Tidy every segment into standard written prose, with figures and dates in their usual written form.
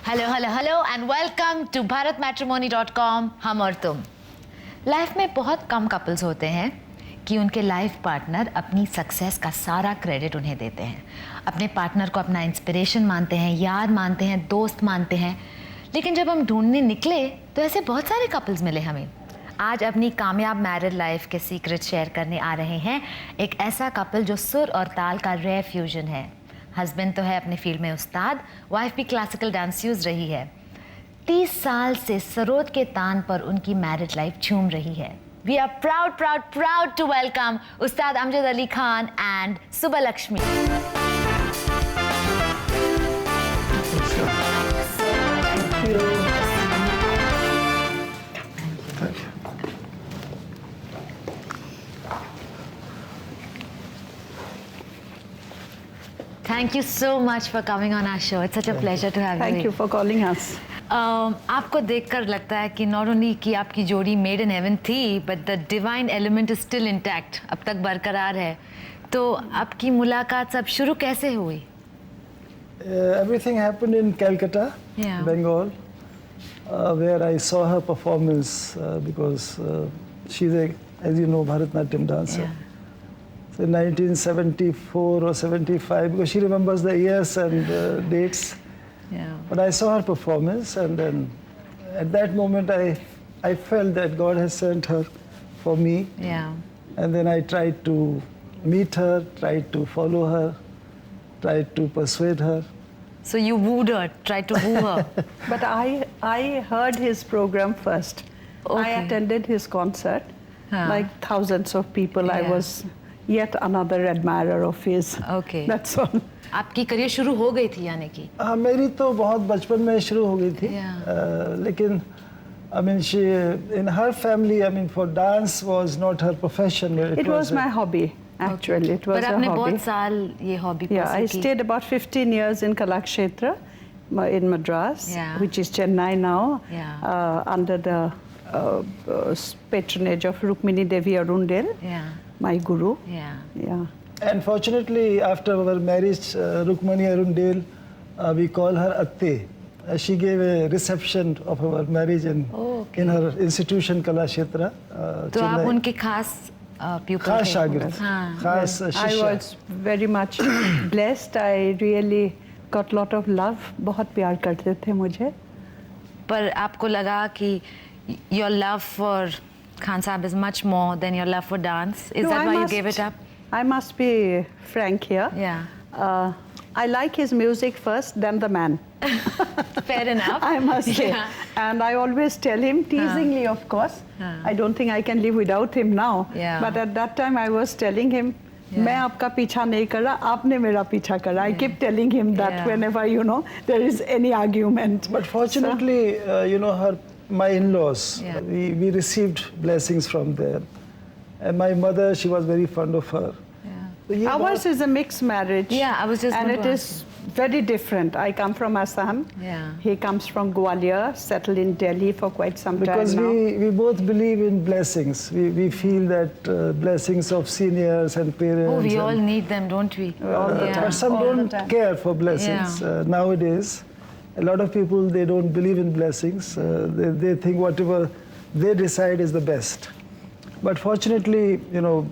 Hello and welcome to bharatmatrimony.com हम और तुम। लाइफ में बहुत कम कपल्स होते हैं कि उनके लाइफ पार्टनर अपनी सक्सेस का सारा क्रेडिट उन्हें देते हैं, अपने पार्टनर को अपना इंस्पिरेशन मानते हैं, यार मानते हैं, दोस्त मानते हैं। लेकिन जब हम ढूंढने निकले तो ऐसे बहुत सारे कपल्स मिले हमें। आज अपनी कामयाब मैरिड लाइफ के सीक्रेट शेयर करने आ रहे हैं एक ऐसा कपल जो सुर और ताल का रेयर फ्यूजन है। हस्बैंड तो है अपने फील्ड में उस्ताद, वाइफ भी क्लासिकल डांस यूज रही है। 30 साल से सरोद के तान पर उनकी मैरिड लाइफ झूम रही है। We are proud to welcome Ustad Amjad Ali Khan and Subbalakshmi. Thank you so much for coming on our show. It's such a pleasure to have you. Thank you for calling us. आपको देखकर लगता है कि not only कि आपकी जोड़ी made in heaven थी, but the divine element is still intact. अब तक बरकरार है। तो आपकी मुलाकात सब शुरू कैसे हुई? Everything happened in Calcutta, Bengal, where I saw her performance because she's as you know, Bharatnatyam dancer. Yeah. So 1974 or 75, because she remembers the years and dates. Yeah. But I saw her performance, and then at that moment I felt that God has sent her for me. Yeah. And then I tried to meet her, tried to follow her, tried to persuade her. So you wooed her, tried to woo her. But I heard his program first. Okay. I attended his concert, like thousands of people. Yeah. I was yet another admirer of his. Okay. That's all. आपकी career शुरू हो गई थी यानी कि? हाँ, मेरी तो बहुत बचपन में शुरू हो गई थी। Yeah. लेकिन I mean, she in her family, I mean, for dance was not her profession. It was my hobby, actually. It was पर a आपने hobby. बहुत साल ये hobby Yeah, I stayed about 15 years in Kalakshetra in Madras, Yeah. which is Chennai now, Yeah. under the patronage of Rukmini Devi Arundel, Yeah. my guru. Yeah. Yeah. And fortunately, after our marriage, Rukmani Arundel, we call her Atte. She gave a reception of our marriage in her institution Kalakshetra. तो आप उनके खास pupil खास थे? शागिर्द, हाँ. खास I शिष्या। was very much blessed. I really got lot of love. बहुत प्यार करते थे मुझे. पर आपको लगा कि your love for Khan Sahib is much more than your love for dance? Is No, that I why you must- gave it up? I must be frank here. Yeah. I like his music first, then the man. Fair enough. I must say. Yeah. And I always tell him, teasingly of course, I don't think I can live without him now. Yeah. But at that time I was telling him, मैं आपका पीछा नहीं कर रहा, आपने मेरा पीछा करा. I keep telling him that Yeah. whenever, you know, there is any argument. But fortunately, you know, my in-laws, Yeah. we received blessings from there. And my mother, she was very fond of her. So ये Ours is a mixed marriage. Yeah, I was just and going it to is very different. I come from Assam. Yeah. He comes from Gwalior, settled in Delhi for quite some Because time now. we both believe in blessings. We feel that blessings of seniors and parents. Oh, we all and, need them, don't we? all the time. But some all the don't time. care for blessings nowadays. A lot of people, they don't believe in blessings. They think whatever they decide is the best. But fortunately, you know,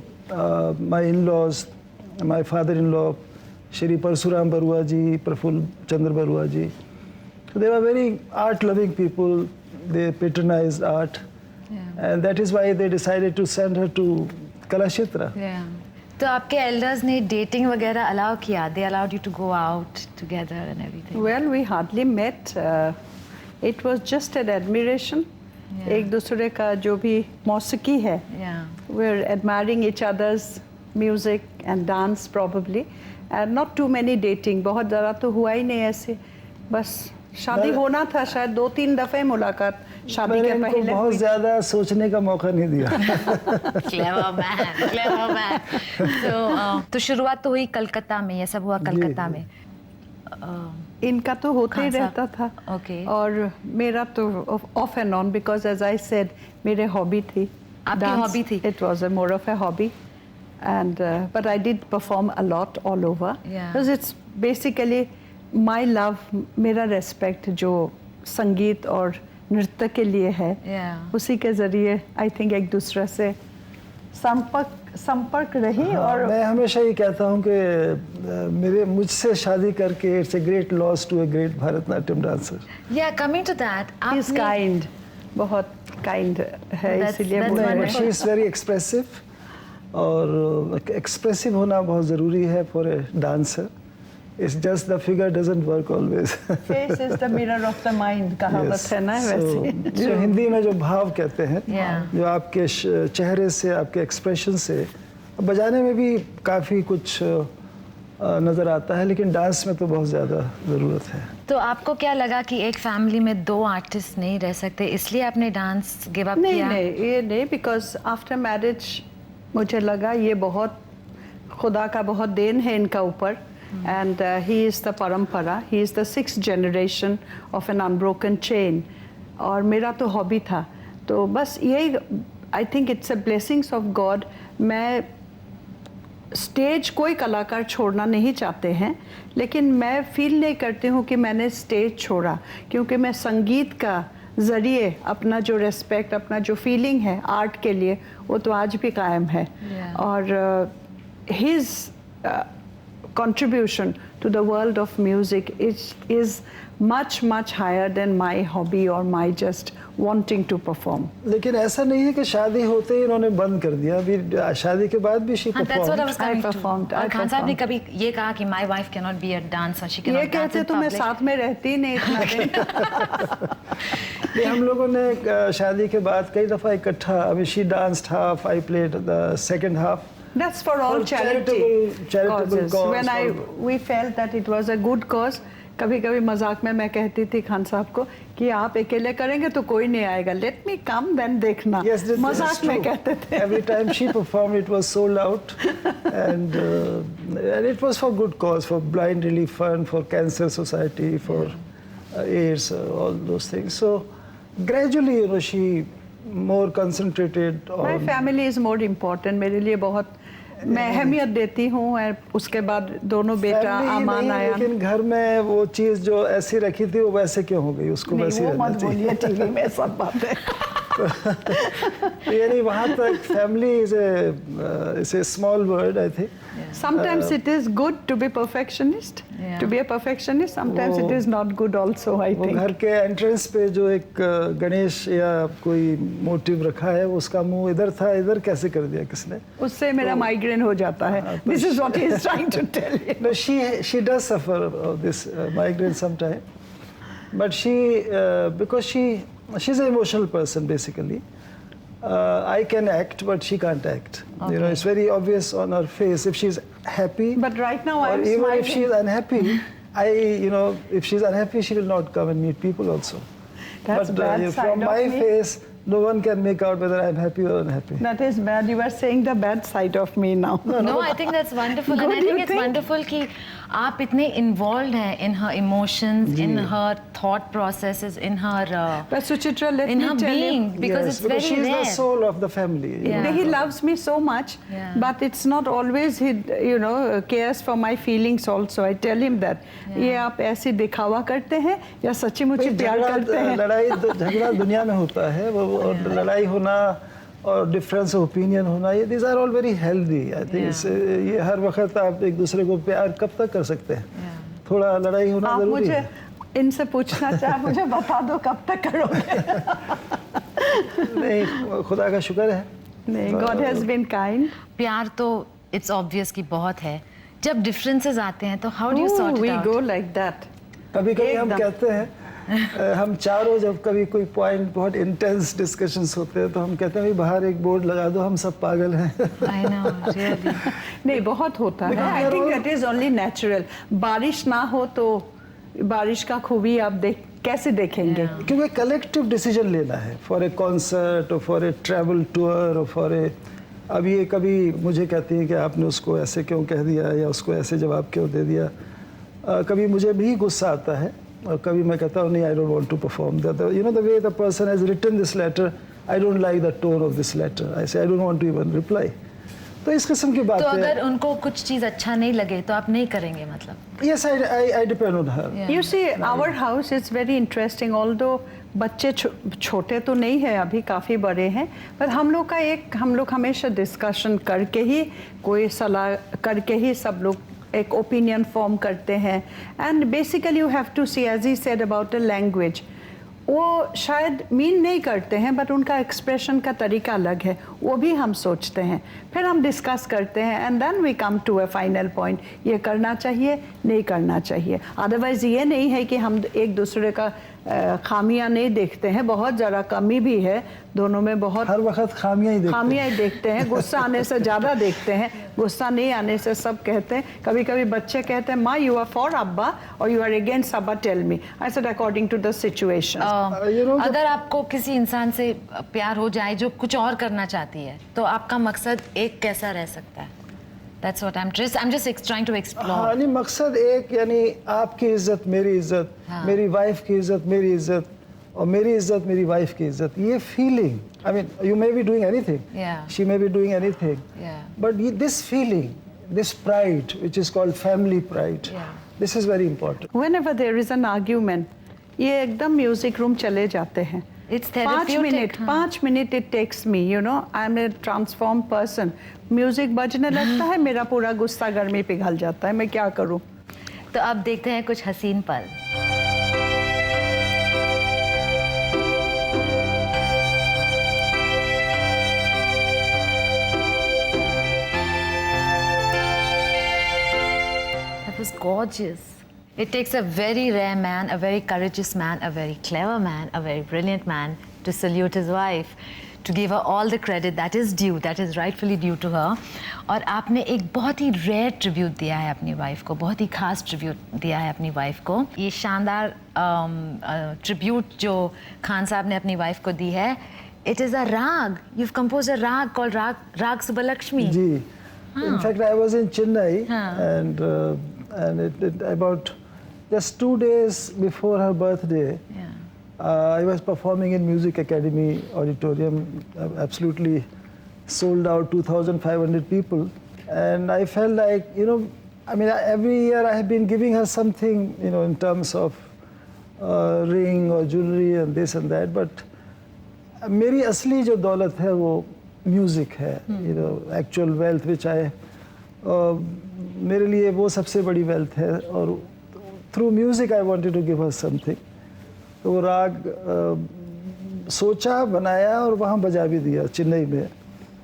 my in-laws, my father-in-law, Shri Parsuram Barua ji, Praful Chandra Barua ji, so they were very art-loving people. They patronized art. And that is why they decided to send her to Kalakshetra. Yeah. तो आपके elders ने dating वगैरह allow किया? They allowed you to go out together and everything? Well, we hardly met. It was just an admiration. एक दूसरे का जो भी मौसीकी है, Yeah. we're admiring each other's music and dance probably. And not too many dating. बहुत ज़्यादा तो हुआ ही नहीं ऐसे. बस शादी होना था शायद 2-3 दफ़े मुलाकात शादी मैंने के इनको पहले बहुत हुई. ज़्यादा सोचने का मौका नहीं दिया. Clever man. तो शुरुआत तो हुई कलकत्ता में, ये सब हुआ कलकत्ता में. इनका तो होते ही खासा. रहता था. Okay. और मेरा तो off and on because as I said मेरे hobby थी. आपकी dance. hobby थी? It was a more of a hobby. And but I did perform a lot all over. Yeah. Because it's basically my love, मेरा respect जो संगीत और नृत्य के लिए है, उसी के ज़रिए आई थिंक एक दूसरे से संपर्क रही। और मैं हमेशा ये कहता हूँ कि मुझसे शादी करके it's a great loss to a great Bharatanatyam dancer. Coming to that, he is kind, बहुत काइंड है, इसीलिए शी इज़ वेरी एक्सप्रेसिव, और एक्सप्रेसिव होना बहुत ज़रूरी है for a dancer. It's just the figure doesn't work always. Face is the mirror of the mind, कहावत है ना वैसे। जो हिंदी में जो भाव कहते हैं, Yeah. जो आपके चेहरे से, आपके एक्सप्रेशन से, बजाने में भी काफ़ी कुछ नज़र आता है, लेकिन डांस में तो बहुत ज़्यादा ज़रूरत है। तो आपको क्या लगा कि एक फैमिली में दो आर्टिस्ट नहीं रह सकते, इसलिए आपने डांस गिव अप किया? नहीं, ये नहीं, बिकॉज आफ्टर मैरिज मुझे लगा ये बहुत खुदा का बहुत देन है इनका ऊपर। And he is the parampara, he is the 6th generation of an unbroken chain. और मेरा तो हॉबी था, तो बस यही, I think it's a blessings of God. मैं स्टेज कोई कलाकार छोड़ना नहीं चाहते हैं, लेकिन मैं फील नहीं करती हूँ कि मैंने स्टेज छोड़ा, क्योंकि मैं संगीत का ज़रिए अपना जो रेस्पेक्ट, अपना जो फीलिंग है आर्ट के लिए, वो तो आज भी कायम है। और his contribution to the world of music is much higher than my hobby or my just wanting to perform. लेकिन ऐसा नहीं है कि शादी होते ही इन्होंने बंद कर दिया, अभी शादी के बाद भी she performed. और खान साहब ने कभी ये कहा कि my wife cannot be a dancer, she cannot ये कहते तो मैं साथ में रहती ही नहीं इतना दिन। ये हम लोगों ने शादी के बाद कई दफ़ा इकट्ठा, अभी she danced half, I played the second half. That's for all charitable causes. When we felt that it was a good cause, कभी-कभी मजाक में मैं कहती थी खान साहब को कि आप अकेले करेंगे तो कोई नहीं आएगा, let me come then देखना। मजाक में कहते थे। Every time she performed, it was sold out, and it was for good cause, for Blind Relief Fund, for Cancer Society, for AIDS, all those things. So gradually, you know, she more concentrated on. My family is more important. मेरे लिए बहुत मैं अहमियत देती हूँ, और उसके बाद दोनों बेटा अमान आया। लेकिन घर में वो चीज़ जो ऐसी रखी थी वो वैसे क्यों हो गई, उसको वैसे रहना चाहिए। बोलिए टीवी में सब बातें। यानी वहाँ तक family is a small word, I think. Sometimes it is good to be perfectionist, to be a perfectionist. Sometimes it is not good also, I think. घर के एंट्रेंस पे जो एक गणेश या कोई मोटिव रखा है, उसका मुंह इधर था, इधर कैसे कर दिया किसने? उससे मेरा माइग्रेन हो जाता है। This is what he is trying to tell you. No, she does suffer of this migraine sometime, but because she's an emotional person basically. I can act, but she can't act. Okay. You know, it's very obvious on her face if she's happy. But right now I'm even smiling. If she's unhappy, if she's unhappy, she will not come and meet people also. That's but bad side from of my me. face, no one can make out whether I'm happy or unhappy. That is bad. You are saying the bad side of me now. No, I think that's wonderful, and I think it's wonderful कि आप इतने involved हैं in her emotions, in her thought processes, in her But Suchitra, let in me her tell being, you, because yes, it's very she's rare. the soul of the family. Yeah. He loves me so much, but it's not always he, cares for my feelings also. I tell him that ये आप ऐसे दिखावा करते हैं या सच्ची मुच्ची प्यार करते हैं? लड़ाई झगड़ा दुनिया में होता है, और लड़ाई होना और डिफरेंस ऑफ ओपिनियन होना, ये these are all very healthy. I think ये हर वक्त आप एक दूसरे को प्यार कब तक कर सकते हैं? थोड़ा लड़ाई होना आप जरूरी है। मुझे इनसे पूछना चाहे, मुझे बता दो कब तक करोगे? नहीं, खुदा का शुक्र है। नहीं, God has been kind. प्यार तो it's obvious कि बहुत है। जब differences आते हैं तो how do you sort it We out? go like that. कभी-कभी हम कहते हैं, हम चारों जब कभी कोई पॉइंट बहुत इंटेंस डिस्कशंस होते हैं तो हम कहते हैं भाई बाहर एक बोर्ड लगा दो, हम सब पागल हैं। I know, really. नहीं, बहुत होता है। I think that is only natural. बारिश ना हो तो बारिश का खूबी आप कैसे देखेंगे? क्योंकि कलेक्टिव डिसीजन लेना है फॉर ए कॉन्सर्ट और फॉर ए ट्रैवल टूर और फॉर ए, अब ये कभी मुझे कहती है कि आपने उसको ऐसे क्यों कह दिया या उसको ऐसे जवाब क्यों दे दिया। कभी मुझे भी गुस्सा आता है और कभी मैं कहता हूँ नहीं, I don't want to perform that, you know the way the person has written this letter, I don't like the tone of this letter, I say I don't want to even reply. तो इस किस्म की बात तो है। अगर उनको कुछ चीज अच्छा नहीं लगे तो आप नहीं करेंगे मतलब? Yes, I depend on her. Yeah. You see, our house is very interesting. Although बच्चे छोटे तो नहीं है अभी, काफ़ी बड़े हैं, पर हम लोग हमेशा डिस्कशन करके ही, कोई सलाह करके ही सब लोग एक ओपिनियन फॉर्म करते हैं. And basically you have to see, as he said about a language, वो शायद मीन नहीं करते हैं बट उनका एक्सप्रेशन का तरीका अलग है, वो भी हम सोचते हैं, फिर हम डिस्कस करते हैं and then we come to a final point, ये करना चाहिए नहीं करना चाहिए. अदरवाइज़ ये नहीं है कि हम एक दूसरे का खामियां नहीं देखते हैं, बहुत ज़रा कमी भी है दोनों में, बहुत हर वक्त खामियां ही देखते हैं. गुस्सा आने से ज़्यादा देखते हैं, गुस्सा नहीं आने से सब कहते हैं. कभी कभी बच्चे कहते हैं माँ यू आर फॉर अब्बा और यू आर अगेंस्ट अब्बा, tell me. I said according to the situation. अगर आपको किसी इंसान से प्यार हो जाए जो कुछ और करना चाहती है, तो आपका मकसद एक कैसा रह सकता है? That's what I'm just trying to explore. हाँ, नहीं, मकसद एक, यानी आपकी इज्जत मेरी इज्जत, मेरी वाइफ की इज्जत मेरी इज्जत, और मेरी इज्जत मेरी वाइफ की इज्जत. ये feeling, I mean, you may be doing anything, she may be doing anything, but this feeling, this pride, which is called family pride, this is very important. Whenever there is an argument, ये एकदम music room चले जाते हैं. It's therapeutic. 5 minute it takes me, you know, I'm a transformed person. Music बजने लगता है, मेरा पूरा गुस्सा गर्मी पिघल जाता है, मैं क्या करूं. तो अब देखते हैं कुछ हसीन पल. That was gorgeous. It takes a very rare man, a very courageous man, a very clever man, a very brilliant man to salute his wife, to give her all the credit that is due, that is rightfully due to her. और आपने एक बहुत ही rare tribute दिया है अपनी wife को, बहुत ही खास tribute दिया है अपनी wife को. ये शानदार tribute जो खान साहब ने अपनी wife को दी है, it is a rag. You've composed a rag called Rag Subbalakshmi. Ji. In fact, I was in Chennai, and it about just 2 days before her birthday, I was performing in Music Academy Auditorium, absolutely sold out, 2,500 people. And I felt like, you know, I mean, every year I have been giving her something, you know, in terms of ring or jewelry and this and that. But मेरी असली जो दौलत है वो music है, you know, actual wealth which I, मेरे लिए वो सबसे बड़ी wealth है. और through music I wanted to give her something. तो वो राग सोचा, बनाया और वहाँ बजा भी दिया चेन्नई में.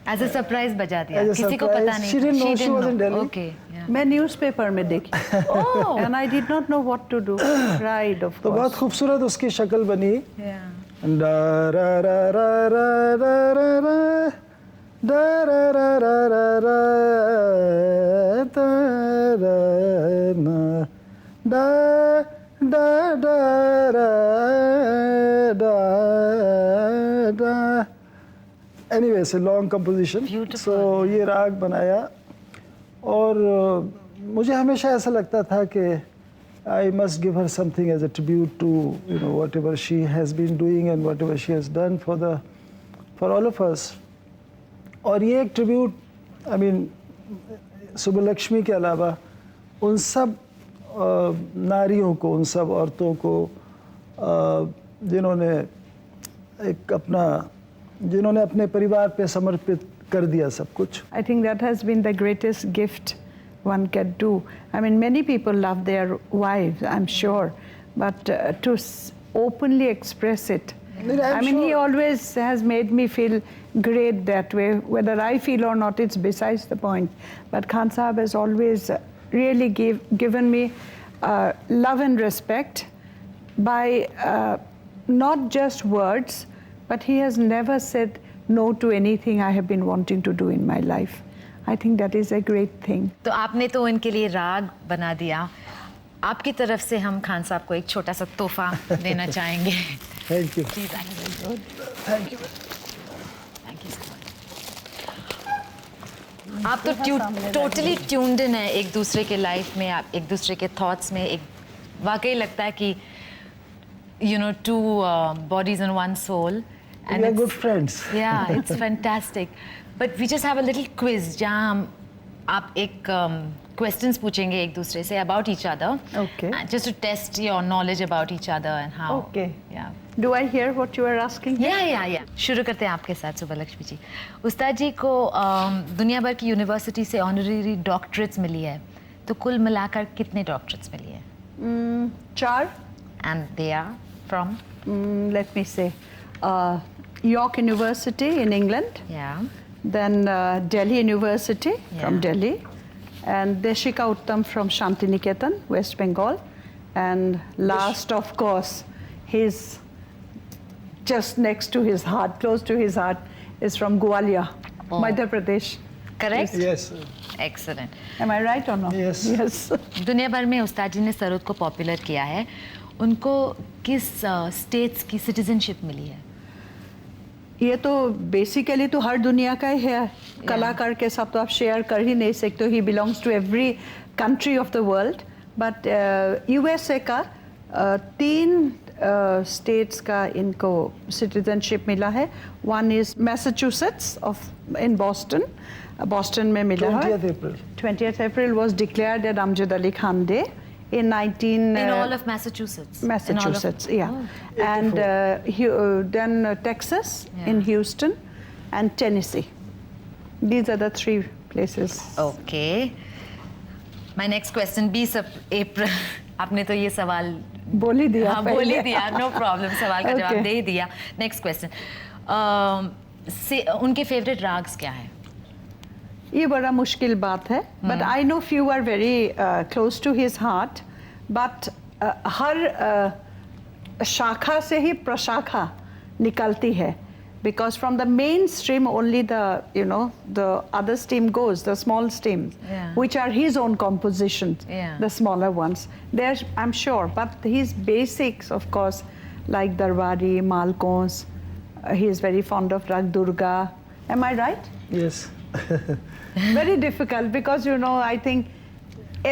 As a surprise बजा दिया, As a किसी को surprise. पता नहीं. She didn't know, she was in Delhi. Okay. मैं न्यूज़पेपर में देखी. Oh. And I did not know what to do. Cried, of तो बहुत course. खूबसूरत उसकी शक्ल बनी. Yeah. Da ra ra ra ra ra ra ra da ra ra ra ra ra da ra na da da da ra da da. Anyway, it's a long composition. Beautiful. So ये राग बनाया और मुझे हमेशा ऐसा लगता था कि I must give her something as a tribute to, you know, whatever she has been doing and whatever she has done for all of us. और ये एक tribute, I mean, सुब्बलक्ष्मी के अलावा उन सब नारियों को, उन सब औरतों को जिन्होंने अपने परिवार पे समर्पित कर दिया सब कुछ. I think that has been the greatest gift one can do. I mean, many people love their wives, I'm sure, but to openly express it. I mean, he always has made me feel great that way. Whether I feel or not, it's besides the point. But Khan Sahab has always really given me love and respect by not just words, but he has never said no to anything I have been wanting to do in my life. I think that is a great thing. तो आपने तो इनके लिए राग बना दिया. आपकी तरफ से हम खान साहब को एक छोटा सा तोहफा देना चाहेंगे. Thank you. Please, Thank you. Thank you so much. आप तो टोटली ट्यून्ड इन है एक दूसरे के लाइफ में, आप एक दूसरे के थॉट्स में. एक वाकई लगता है कि you know, two bodies and one soul. And we are good friends. Yeah, it's fantastic. But we just have a little quiz जहाँ हम आप एक क्वेश्चंस पूछेंगे एक दूसरे से about each other Okay. Just to test your knowledge about each other and how Okay. या Do I hear what you are asking? या शुरू करते हैं आपके साथ सुब्बलक्ष्मी जी। उस्ताद जी को दुनिया भर की यूनिवर्सिटी से ऑनरेरी डॉक्टरेट्स मिली है, तो कुल मिलाकर कितने डॉक्टरेट्स मिली है? 4. And they are from Let me say, York University in England, या then Delhi University from Yeah. Delhi, and Deshika Uttam from Shantiniketan, West Bengal, and last, of course, his just next to his heart, close to his heart, is from Gwalior, Madhya Pradesh. Correct Yes. Excellent. Am I right or no? Yes. Yes. दुनिया भर में उस्ताद जी ने सरोद को popular किया है, उनको किस states की सिटीजनशिप मिली है? ये तो बेसिकली तो हर दुनिया का ही है, कलाकार के साथ तो आप शेयर कर ही नहीं सकते। He belongs to every country of the world, but USA का 3 स्टेट्स का इनको सिटीजनशिप मिला है। One is Massachusetts of in Boston में मिला है। 20th April. 20th April was declared at Amjad Ali Khan Day in 19 In all of Massachusetts. Massachusetts, In all yeah. And then Texas in Houston and Tennessee. These are the 3 places. Okay. My next question, 20 अप्रैल आपने तो ये सवाल बोल ही दिया हाँ पहले। बोल ही दिया, नो प्रॉब्लम, सवाल का जवाब Okay. दे ही दिया। नेक्स्ट क्वेश्चन, उनके फेवरेट राग्स क्या है? ये बड़ा मुश्किल बात है, but I know few are very close to his heart, but हर शाखा से ही प्रशाखा निकलती है, because from the main stream only the other stream goes, the small streams, Yeah. which are his own compositions, Yeah. the smaller ones. There's, I'm sure, but his basics, of course, like Darwari, Malkons, he is very fond of Rag Durga. Am I right? Yes. Very difficult, because I think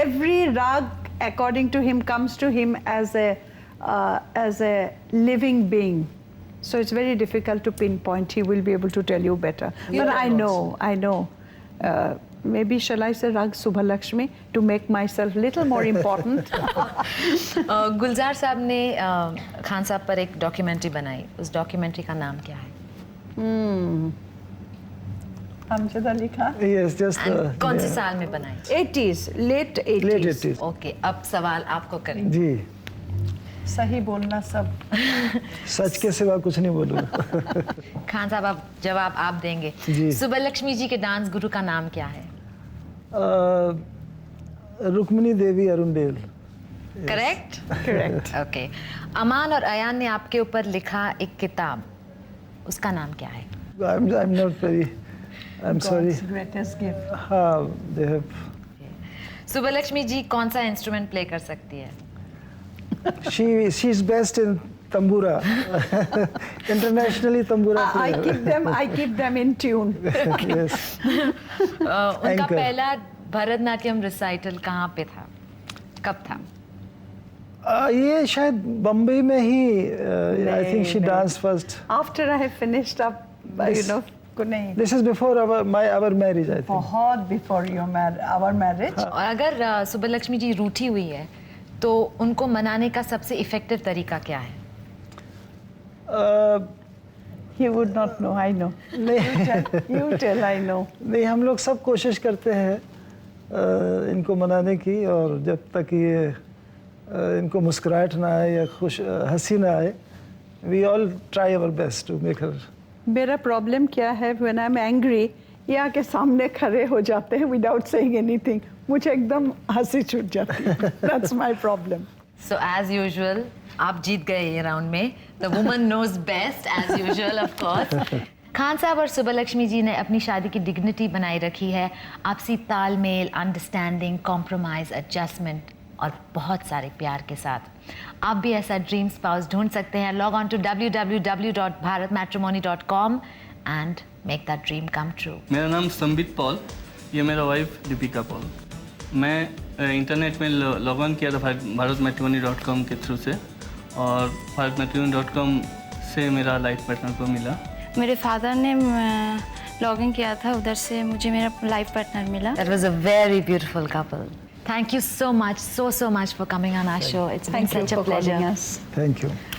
every rag according to him comes to him as a living being, so it's very difficult to pinpoint. He will be able to tell you better, but I know maybe shall I say Rag Subhalakshmi to make myself little more important. गुलजार साहब ने खान साहब पर एक documentary बनाई, उस documentary का नाम क्या है? Amjad Ali Khan. Yes, just And कौन से साल में बनाई? 80s, late 80s. late 80s. Okay, अब सवाल आपको करें। जी, सही बोलना सब। सच के सिवा कुछ नहीं बोलूँगा। खान साहब अब जवाब आप देंगे। जी। सुब्बलक्ष्मी जी के डांस गुरु का नाम क्या है? रुक्मिणी देवी अरुणडेल। करेक्ट? Correct. ओके। अमान और अयान ने आपके ऊपर लिखा एक किताब, उसका नाम क्या है? I'm not very, I'm sorry. God's greatest gift. हाँ, they have. सुब्बलक्ष्मी जी कौन सा इंस्ट्रूमेंट प्ले कर सकती है? She's best in tambura. Internationally tambura player. I keep them in tune. Yes. उनका Anchor. पहला भरतनाट्यम रिसाइटल कहाँ पे था, कब था? ये शायद बम्बई में ही I think she नहीं। danced first. After I have finished up, को नहीं, This is before our marriage, I think. बहुत before our marriage. और अगर सुब्बलक्ष्मी जी रूठी हुई है तो उनको मनाने का सबसे इफेक्टिव तरीका क्या है? He would not know, I know. You tell, I know. नहीं, हम लोग सब कोशिश करते हैं इनको मनाने की, और जब तक ये इनको मुस्कुराहट ना आए या खुश हंसी ना आए, we all try our best to make her. मेरा प्रॉब्लम क्या है, when I'm angry, ये आके सामने खड़े हो जाते हैं without saying anything. मुझे एकदम हंसी छूट जाती है. That's my problem. So as usual, आप जीत गए ये राउंड में। The woman knows best as usual, of course. Khan साहब और सुब्बलक्ष्मी जी ने अपनी शादी की डिग्निटी बनाए रखी है, आपसी तालमेल, अंडरस्टैंडिंग, कॉम्प्रोमाइज, एडजस्टमेंट और बहुत सारे प्यार के साथ। आप भी ऐसा ड्रीम स्पाउस ढूंढ सकते हैं। Log on to www.bharatmatrimony.com and make that dream come true. मेरा नाम संबित पॉल, ये मेरा वाइफ दीपिका पॉल। मैं इंटरनेट में लॉग ऑन किया था bharatmatrimony.com के थ्रू से, और bharatmatrimony.com से मेरा लाइफ पार्टनर को मिला। मेरे फादर ने लॉगिन किया था, उधर से मुझे मेरा लाइफ पार्टनर मिला। That was a very beautiful couple. Thank you so much, so much for coming on our show. It's been Thank you such a for pleasure. calling us. Thank you.